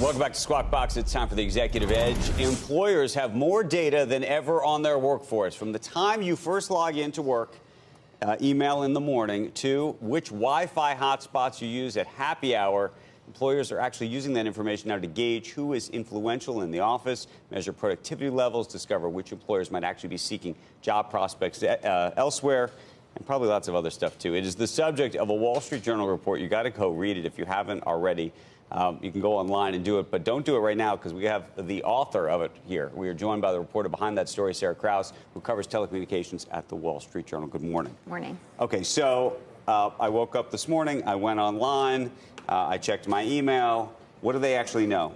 Welcome back to Squawk Box. It's time for the Executive Edge. Employers have more data than ever on their workforce. From the time you first log into work, email in the morning, to which Wi-Fi hotspots you use at happy hour, employers are actually using that information now to gauge who is influential in the office, measure productivity levels, discover which employers might actually be seeking job prospects elsewhere, and probably lots of other stuff, too. It is the subject of a Wall Street Journal report. You got to go read it if you haven't already. You can go online and do it, but don't do it right now because we have the author of it here. We are joined by the reporter behind that story, Sarah Krouse, who covers telecommunications at the Wall Street Journal. Good morning. Morning. Okay, so I woke up this morning. I went online. I checked my email. What do they actually know?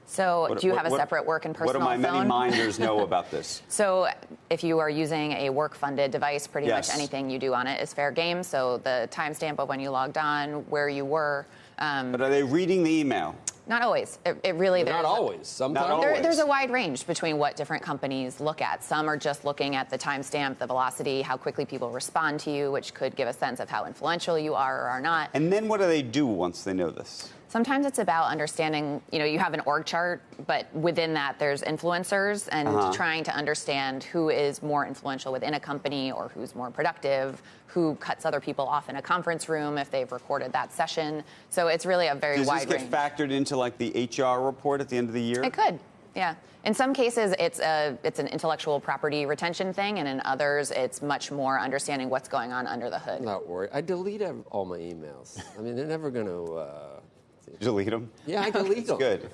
So do you have a separate work and personal phone? What do my many minders know about this? So if you are using a work-funded device, pretty Yes. much anything you do on it is fair game. So the timestamp of when you logged on, where you were. But are they reading the email? Not always. It really not always. Sometimes there's a wide range between what different companies look at. Some are just looking at the timestamp, the velocity, how quickly people respond to you, which could give a sense of how influential you are or are not. And then what do they do once they know this? Sometimes it's about understanding, you have an org chart, but within that there's influencers and trying to understand who is more influential within a company or who's more productive, who cuts other people off in a conference room if they've recorded that session. So it's really a very wide range. Does this get factored into like the HR report at the end of the year? It could. Yeah. In some cases, it's an intellectual property retention thing, and in others, it's much more understanding what's going on under the hood. I'm not worried. I delete all my emails. I mean, they're never going to... Delete them? Yeah, I delete them. Good.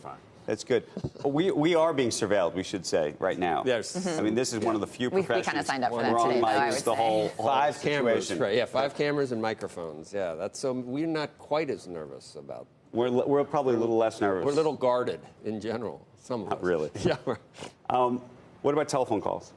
That's good. We are being surveilled, we should say, right now. Yes. I mean, this is one of the few professions. We kind of signed up for that we're today, on though, I mics, would the say. whole Five cameras, situation. right? Yeah, 5 cameras and microphones. Yeah, that's so we're not quite as nervous about. We're probably a little less nervous. We're a little guarded in general. Some of us. Not really. Yeah. What about telephone calls?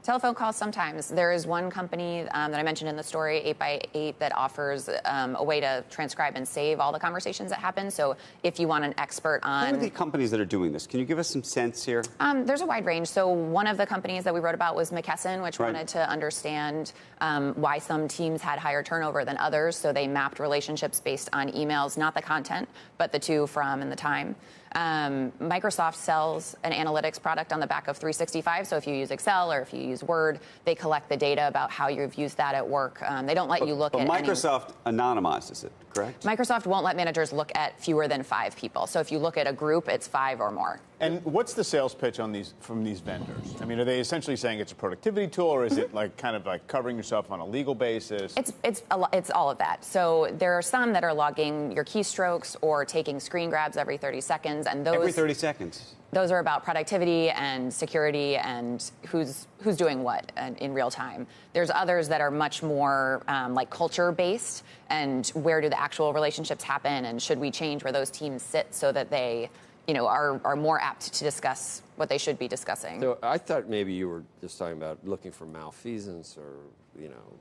Telephone calls sometimes. There is one company that I mentioned in the story, 8x8, that offers a way to transcribe and save all the conversations that happen. So if you want an expert on... Who are the companies that are doing this? Can you give us some sense here? There's a wide range. So one of the companies that we wrote about was McKesson, which wanted to understand why some teams had higher turnover than others. So they mapped relationships based on emails, not the content, but the to, from, and the time. Microsoft sells an analytics product on the back of 365. So if you use Excel or if you use Word, they collect the data about how you've used that at work. They don't let you look at Microsoft anonymizes it, correct? Microsoft won't let managers look at fewer than 5 people. So if you look at a group, it's 5 or more. And what's the sales pitch on from these vendors? I mean, are they essentially saying it's a productivity tool, or is it like kind of like covering yourself on a legal basis? It's all of that. So there are some that are logging your keystrokes or taking screen grabs every 30 seconds, and those every 30 seconds. Those are about productivity and security and who's doing what in real time. There's others that are much more like culture-based, and where do the actual relationships happen, and should we change where those teams sit so that they are more apt to discuss what they should be discussing. So I thought maybe you were just talking about looking for malfeasance or,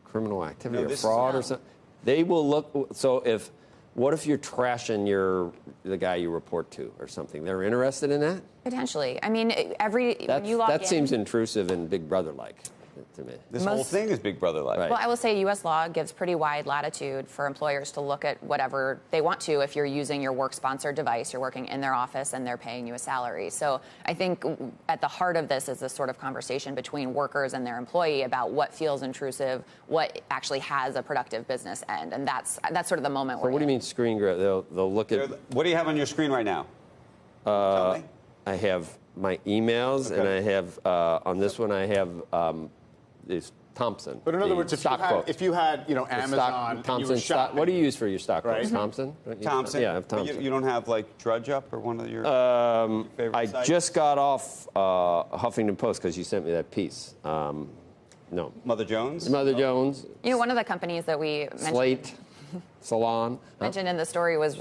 criminal activity or fraud or something. They will look. So what if you're trashing the guy you report to or something? They're interested in that? Potentially. I mean, when you log in... That seems intrusive and Big Brother-like to me. This whole thing is Big Brother-like. Right. Well, I will say U.S. law gives pretty wide latitude for employers to look at whatever they want to if you're using your work-sponsored device, you're working in their office, and they're paying you a salary. So I think at the heart of this is this sort of conversation between workers and their employee about what feels intrusive, what actually has a productive business end, and that's sort of the moment So what do you mean screen grab? They'll look at... What do you have on your screen right now? Tell me. I have my emails, and I have, on this one, I have is Thompson. But in other words, if you had Amazon, Thompson stock, what do you use for your stock quotes? Thompson? Thompson? Yeah, I have Thompson. You don't have like Drudge Up or one of your favorite I sites? just got off Huffington Post because you sent me that piece. No. Mother Jones? Mother Jones. One of the companies that we mentioned... Slate. Salon. Mentioned in the story was,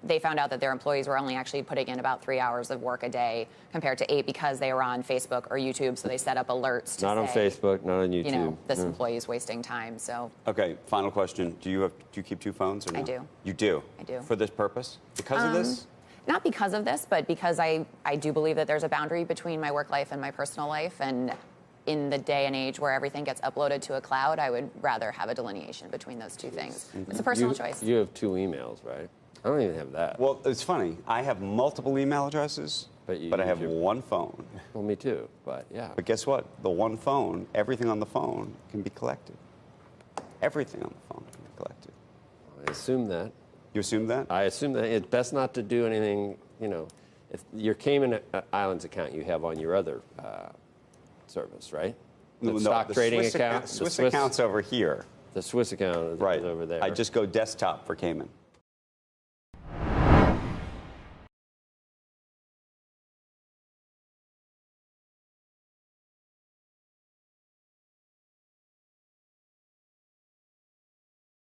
they found out that their employees were only actually putting in about 3 hours of work a day compared to 8 because they were on Facebook or YouTube. So they set up alerts to Not on Facebook, not on YouTube. This employee is wasting time. So. Okay, final question. Do you keep 2 phones or no? I do. You do? I do. For this purpose? Because of this? Not because of this, but because I do believe that there's a boundary between my work life and my personal life. And in the day and age where everything gets uploaded to a cloud, I would rather have a delineation between those two things. It's a personal choice. You have 2 emails, right? I don't even have that. Well, it's funny. I have multiple email addresses, but I have one phone. Well, me too, but yeah. But guess what? The one phone, everything on the phone can be collected. Everything on the phone can be collected. I assume that. You assume that? I assume that it's best not to do anything, if your Cayman Islands account you have on your other service, right? The stock trading Swiss account? Swiss account's over here. The Swiss account is over there. I just go desktop for Cayman.